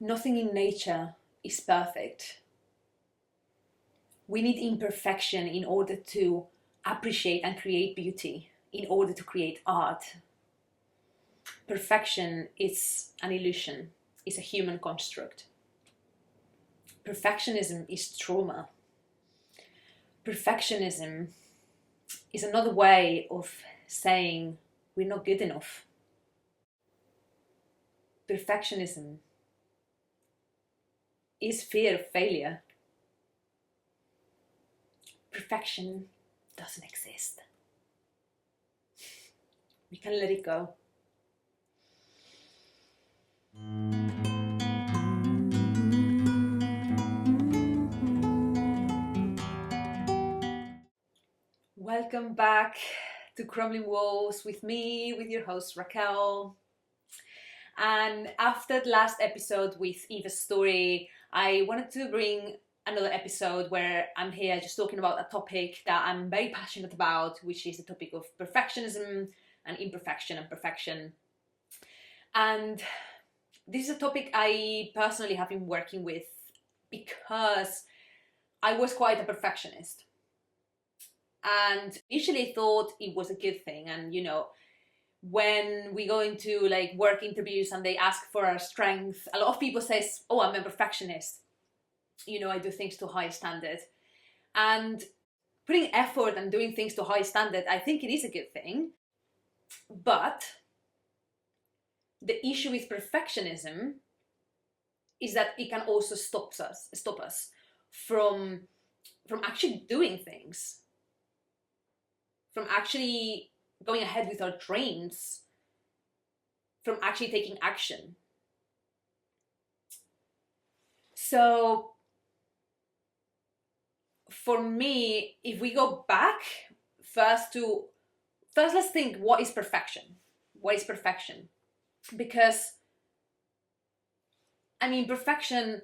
Nothing in nature is perfect. We need imperfection in order to appreciate and create beauty, in order to create art. Perfection is an illusion, it's a human construct. Perfectionism is trauma. Perfectionism is another way of saying we're not good enough. Perfectionism is fear of failure. Perfection doesn't exist. We can let it go. Welcome back to Crumbling Walls with me, with your host Raquel. And after the last episode with Eva's story, I wanted to bring another episode where I'm here just talking about a topic that I'm very passionate about, which is the topic of perfectionism and imperfection and perfection. And this is a topic I personally have been working with because I was quite a perfectionist. And initially thought it was a good thing. And when we go into like work interviews and they ask for our strength, a lot of people says, oh, I'm a perfectionist. I do things to high standard. And putting effort and doing things to high standard, I think it is a good thing. But the issue with perfectionism is that it can also stop us from actually doing things, from actually going ahead with our dreams, from actually taking action. So for me, if we go back first let's think, what is perfection? What is perfection? Because perfection,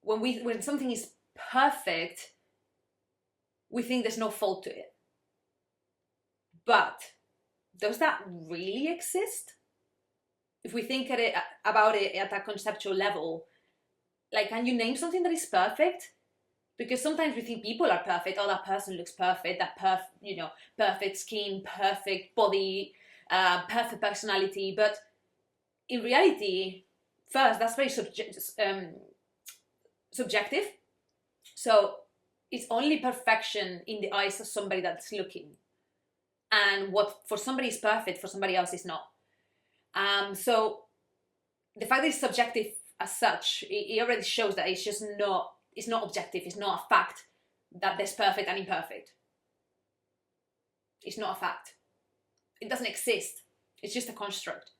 when something is perfect, we think there's no fault to it. But does that really exist? If we think about it at a conceptual level, like, can you name something that is perfect? Because sometimes we think people are perfect. Oh, that person looks perfect. Perfect skin, perfect body, perfect personality. But in reality, first, that's very subjective. So it's only perfection in the eyes of somebody that's looking. And what for somebody is perfect, for somebody else is not. So the fact that it's subjective as such, it already shows that it's just not. It's not objective. It's not a fact that there's perfect and imperfect. It's not a fact. It doesn't exist. It's just a construct.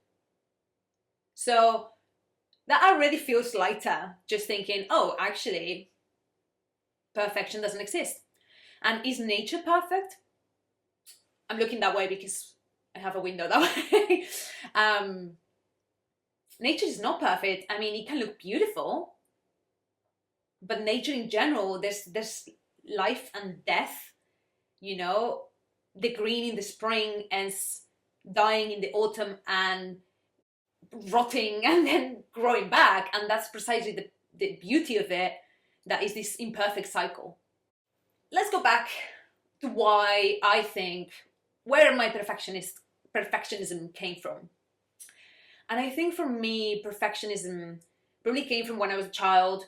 So that already feels lighter. Just thinking, oh, actually, perfection doesn't exist. And is nature perfect? I'm looking that way because I have a window that way. Nature is not perfect. It can look beautiful, but nature in general, there's life and death. The green in the spring and dying in the autumn and rotting and then growing back, and that's precisely the beauty of it. That is this imperfect cycle. Let's go back to why I think where my perfectionism came from. And I think for me, perfectionism probably came from when I was a child,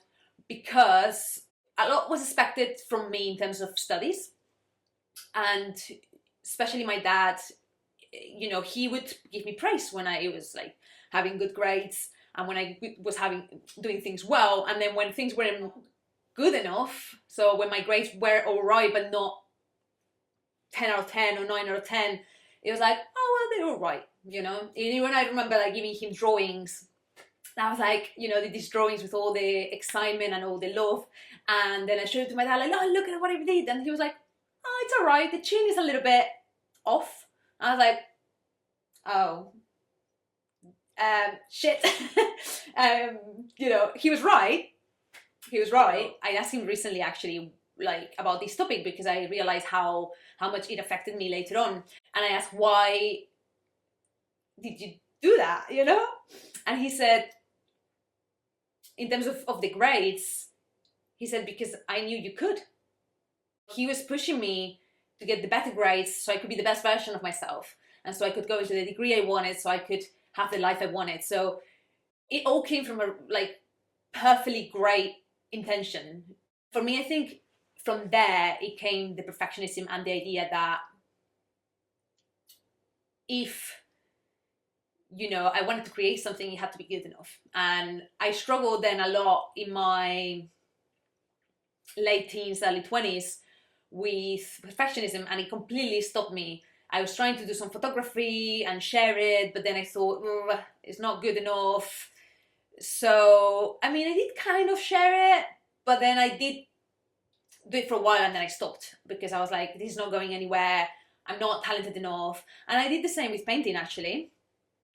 because a lot was expected from me in terms of studies. And especially my dad, he would give me praise when I was like having good grades and when I was doing things well. And then when things weren't good enough, so when my grades were all right but not 10 out of 10 or 9 out of 10, it was like, oh, well, they're all right, Even I remember like giving him drawings. I was like, these drawings with all the excitement and all the love. And then I showed it to my dad, like, oh, look at what I did. And he was like, oh, it's all right. The chin is a little bit off. I was like, oh, shit. He was right. I asked him recently, actually, like about this topic, because I realized how much it affected me later on. And I asked, why did you do that? And he said, in terms of the grades, he said, because I knew you could. He was pushing me to get the better grades so I could be the best version of myself. And so I could go into the degree I wanted, so I could have the life I wanted. So it all came from a like perfectly great intention. For me, I think from there it came the perfectionism and the idea that if I wanted to create something, it had to be good enough. And I struggled then a lot in my late teens, early 20s with perfectionism, and it completely stopped me. I was trying to do some photography and share it, but then I thought, it's not good enough. So, I mean, I did kind of share it, but then I did do it for a while and then I stopped because I was like, this is not going anywhere. I'm not talented enough. And I did the same with painting, actually.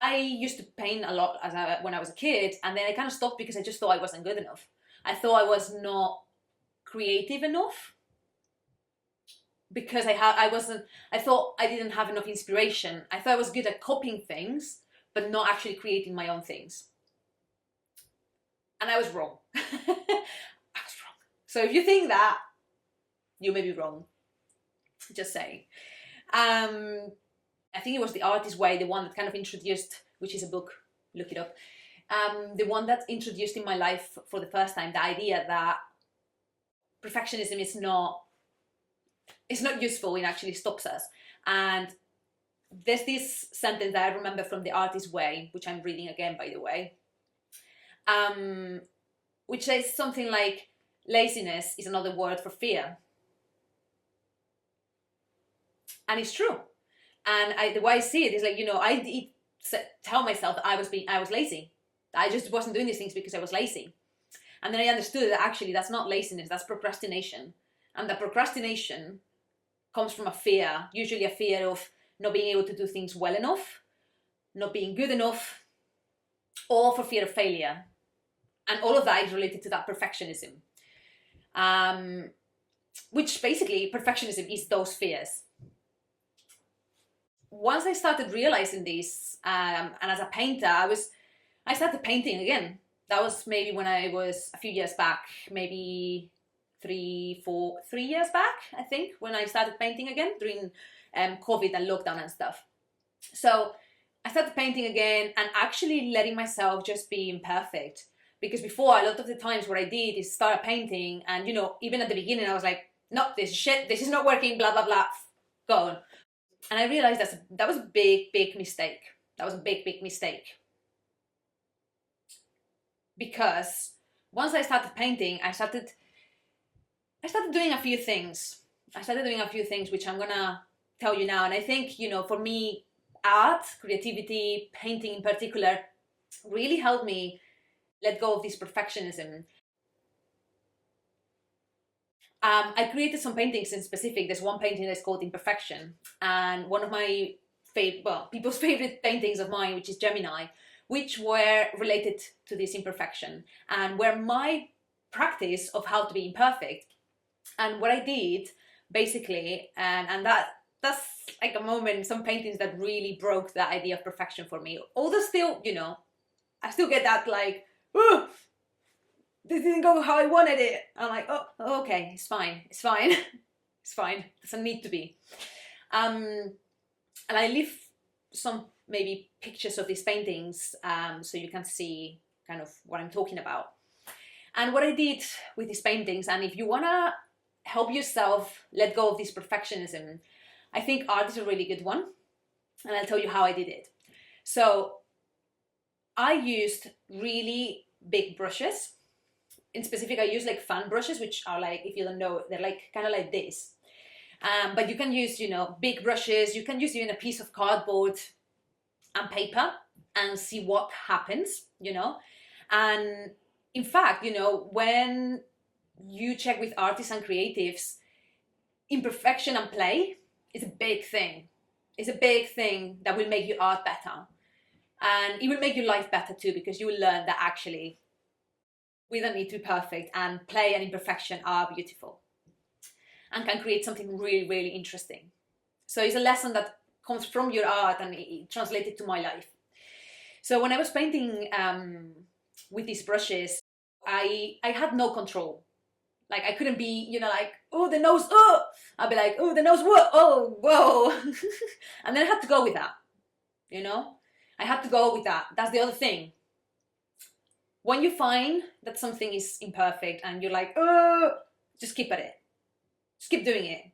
I used to paint a lot when I was a kid, and then I kind of stopped because I just thought I wasn't good enough. I thought I was not creative enough because I thought I didn't have enough inspiration. I thought I was good at copying things, but not actually creating my own things. And I was wrong. I was wrong. So if you think that, you may be wrong. Just saying. I think it was The Artist's Way, the one that kind of introduced, which is a book, look it up. The one that introduced in my life for the first time the idea that perfectionism is not useful, it actually stops us. And there's this sentence that I remember from The Artist's Way, which I'm reading again, by the way, which says something like, laziness is another word for fear. And it's true. And the way I see it is like, I did tell myself that I was lazy. I just wasn't doing these things because I was lazy. And then I understood that actually that's not laziness, that's procrastination. And that procrastination comes from a fear, usually a fear of not being able to do things well enough, not being good enough, or for fear of failure. And all of that is related to that perfectionism. Which basically, perfectionism is those fears. Once I started realizing this, and as a painter, I started painting again. That was maybe when I was a few years back, maybe 3 years back, I think, when I started painting again during COVID and lockdown and stuff. So I started painting again and actually letting myself just be imperfect. Because before, a lot of the times what I did is start painting and, even at the beginning I was like, no, this is shit, this is not working, blah, blah, blah, go on. And I realized that was a big, big mistake. That was a big, big mistake. Because once I started painting, I started doing a few things. Which I'm gonna tell you now. And I think, for me, art, creativity, painting in particular, really helped me let go of this perfectionism. I created some paintings in specific. There's one painting that's called Imperfection, and one of my people's favorite paintings of mine, which is Gemini, which were related to this imperfection and were my practice of how to be imperfect. And what I did basically, and that's like a moment, some paintings that really broke the idea of perfection for me. Although still, I still get that like, oh, this didn't go how I wanted it. I'm like, oh, okay, it's fine. It's fine. Doesn't need to be. And I leave some maybe pictures of these paintings so you can see kind of what I'm talking about. And what I did with these paintings, and if you want to help yourself let go of this perfectionism, I think art is a really good one. And I'll tell you how I did it. So I used really big brushes. In specific, I use like fan brushes, which are like, if you don't know, they're like kind of like this. But you can use, big brushes. You can use even a piece of cardboard and paper and see what happens, And in fact, when you check with artists and creatives, imperfection and play is a big thing. It's a big thing that will make your art better. And it will make your life better too, because you will learn that actually we don't need to be perfect, and play and imperfection are beautiful and can create something really, really interesting. So it's a lesson that comes from your art and it translated to my life. So when I was painting with these brushes, I had no control. Like I couldn't be, like, oh, the nose, oh, I'd be like, oh, the nose, whoa, oh, whoa. And then I had to go with that, I had to go with that. That's the other thing. When you find that something is imperfect and you're like, oh, just keep at it. Just keep doing it.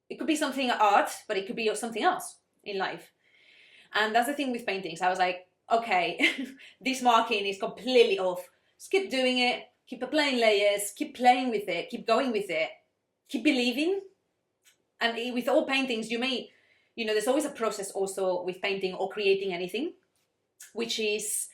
It could be something art, but it could be something else in life. And that's the thing with paintings. I was like, okay, this marking is completely off. Just keep doing it. Keep applying layers. Keep playing with it. Keep going with it. Keep believing. And with all paintings, you may, there's always a process also with painting or creating anything, which is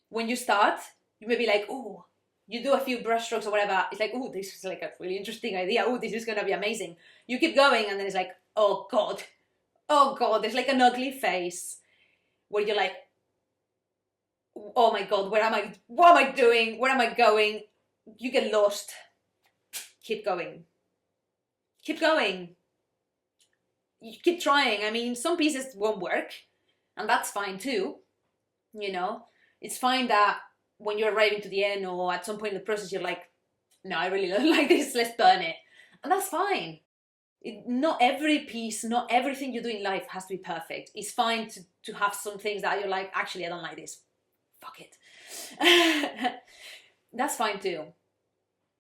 when you start, you may be like, oh, you do a few brush strokes or whatever. It's like, oh, this is like a really interesting idea. Oh, this is going to be amazing. You keep going and then it's like, oh God, there's like an ugly face where you're like, oh my God, where am I? What am I doing? Where am I going? You get lost. Keep going. Keep going. You keep trying. I mean, some pieces won't work, and that's fine too. It's fine that when you're arriving to the end or at some point in the process, you're like, no, I really don't like this. Let's burn it. And that's fine. Not every piece, not everything you do in life has to be perfect. It's fine to have some things that you're like, actually, I don't like this. Fuck it. That's fine too.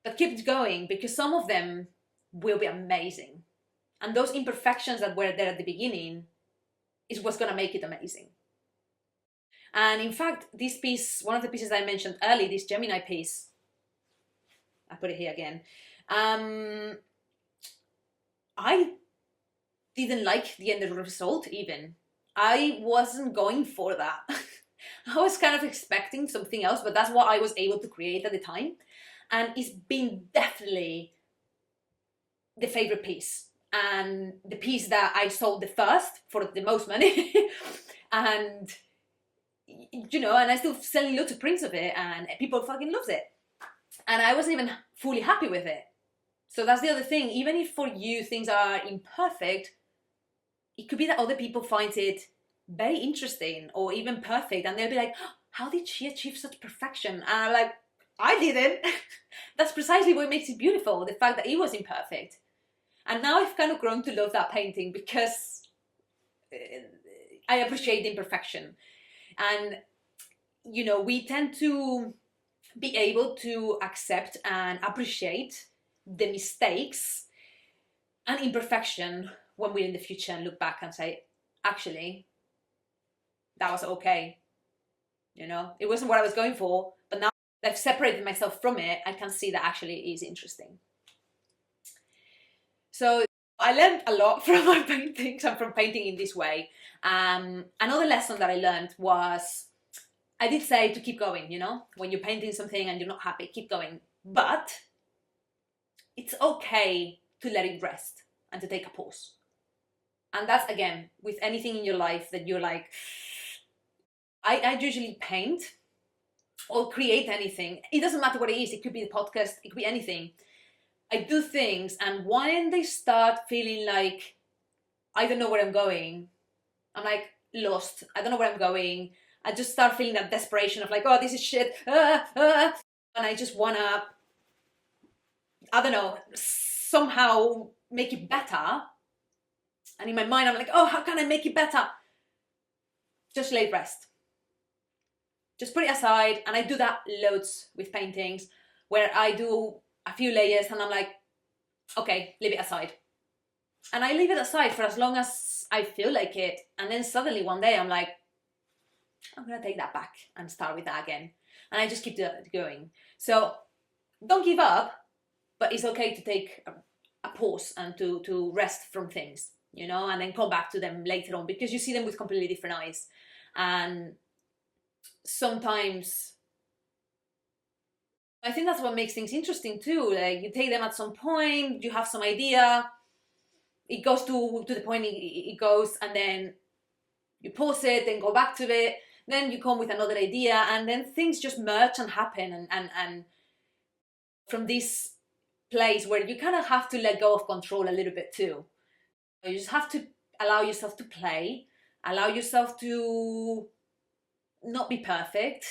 But keep it going, because some of them will be amazing. And those imperfections that were there at the beginning is what's going to make it amazing. And in fact, this piece, one of the pieces I mentioned earlier, this Gemini piece, I put it here again, I didn't like the end result even. I wasn't going for that. I was kind of expecting something else, but that's what I was able to create at the time. And it's been definitely the favorite piece. And the piece that I sold the first for the most money. And, and I still selling lots of prints of it and people fucking loves it. And I wasn't even fully happy with it. So that's the other thing. Even if for you things are imperfect, it could be that other people find it very interesting or even perfect. And they'll be like, oh, how did she achieve such perfection? And I'm like, I didn't. That's precisely what makes it beautiful. The fact that it was imperfect. And now I've kind of grown to love that painting because I appreciate the imperfection. And, we tend to be able to accept and appreciate the mistakes and imperfection when we're in the future and look back and say, actually, that was okay. It wasn't what I was going for, but now I've separated myself from it, I can see that actually it is interesting. So I learned a lot from my paintings and from painting in this way. Another lesson that I learned was, I did say to keep going, when you're painting something and you're not happy, keep going. But it's okay to let it rest and to take a pause. And that's, again, with anything in your life that you're like, I usually paint or create anything. It doesn't matter what it is. It could be the podcast. It could be anything. I do things, and when they start feeling like, I don't know where I'm going, I'm like lost. I don't know where I'm going. I just start feeling that desperation of like, oh, this is shit. And I just wanna, I don't know, somehow make it better. And in my mind, I'm like, oh, how can I make it better? Just let it rest. Just put it aside. And I do that loads with paintings, where I do a few layers and I'm like, okay, leave it aside. And I leave it aside for as long as I feel like it. And then suddenly one day I'm like, I'm going to take that back and start with that again. And I just keep going. So don't give up, but it's okay to take a pause and to rest from things, and then come back to them later on, because you see them with completely different eyes. And sometimes I think that's what makes things interesting too. Like, you take them at some point, you have some idea, it goes to the point it goes, and then you pause it, then go back to it, then you come with another idea, and then things just merge and happen. And from this place where you kind of have to let go of control a little bit too. You just have to allow yourself to play, allow yourself to not be perfect,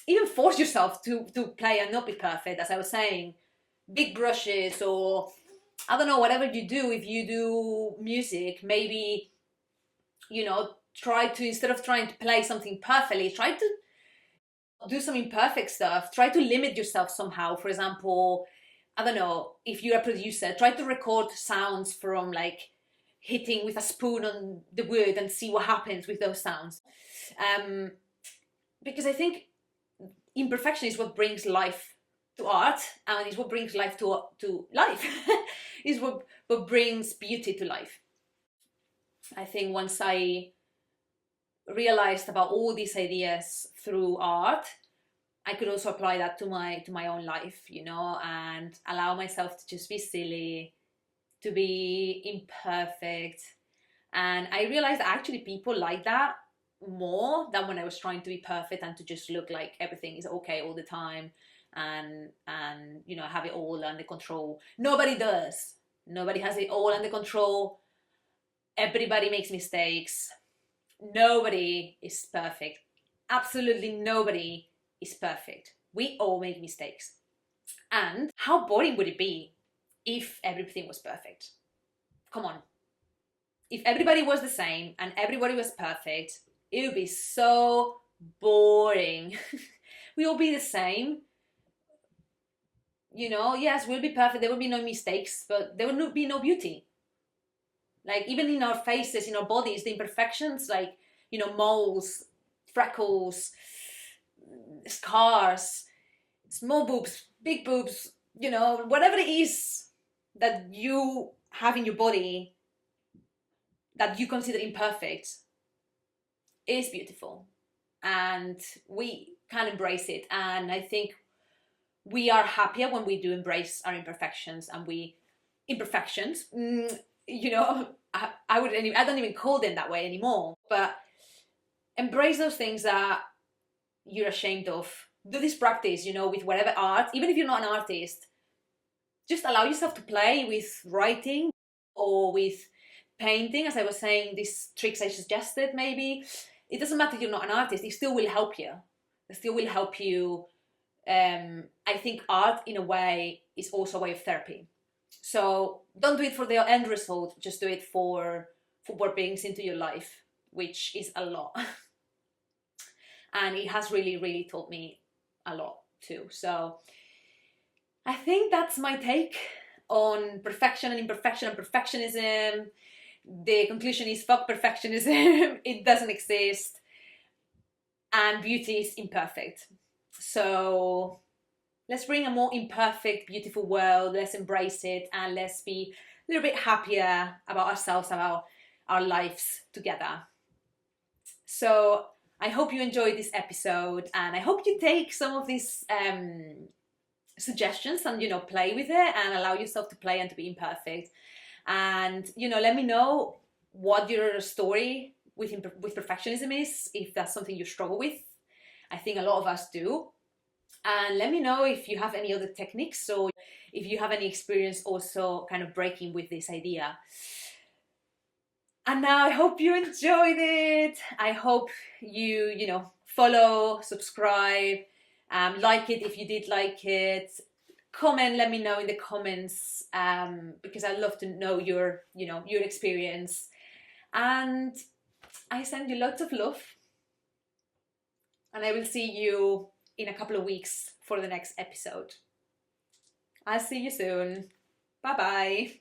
even force yourself to play and not be perfect, as I was saying. Big brushes, or I don't know, whatever you do. If you do music, maybe, try to, instead of trying to play something perfectly, try to do some imperfect stuff. Try to limit yourself somehow. For example, I don't know, if you're a producer, try to record sounds from like hitting with a spoon on the wood and see what happens with those sounds. Um, because I think imperfection is what brings life to art, and is what brings life to life. Is what brings beauty to life. I think once I realized about all these ideas through art, I could also apply that to my own life, and allow myself to just be silly, to be imperfect. And I realized that actually people like that more than when I was trying to be perfect and to just look like everything is okay all the time, and have it all under control. Nobody does. Nobody has it all under control. Everybody makes mistakes. Nobody is perfect. Absolutely nobody is perfect. We all make mistakes. And how boring would it be if everything was perfect? Come on. If everybody was the same and everybody was perfect, it would be so boring. We all be the same. Yes, we'll be perfect. There will be no mistakes, but there will be no beauty. Like, even in our faces, in our bodies, the imperfections, like, moles, freckles, scars, small boobs, big boobs, whatever it is that you have in your body that you consider imperfect is beautiful. And we can embrace it. And I think we are happier when we do embrace our imperfections, and imperfections, I don't even call them that way anymore, but embrace those things that you're ashamed of. Do this practice, with whatever art, even if you're not an artist. Just allow yourself to play with writing or with painting, as I was saying, these tricks I suggested. Maybe it doesn't matter if you're not an artist, it still will help you. It still will help you. I think art, in a way, is also a way of therapy. So don't do it for the end result, just do it for what brings into your life, which is a lot. And it has really, really taught me a lot too. So I think that's my take on perfection and imperfection and perfectionism. The conclusion is fuck perfectionism. It doesn't exist. And beauty is imperfect. So let's bring a more imperfect, beautiful world. Let's embrace it, and let's be a little bit happier about ourselves, about our lives together. So I hope you enjoyed this episode, and I hope you take some of these suggestions and play with it and allow yourself to play and to be imperfect. And let me know what your story with perfectionism is, if that's something you struggle with. I think a lot of us do. And let me know if you have any other techniques, or if you have any experience also kind of breaking with this idea. And now I hope you enjoyed it. I hope you follow, subscribe, like it if you did like it. Comment, let me know in the comments, because I'd love to know your experience. And I send you lots of love. And I will see you in a couple of weeks for the next episode. I'll see you soon. Bye bye.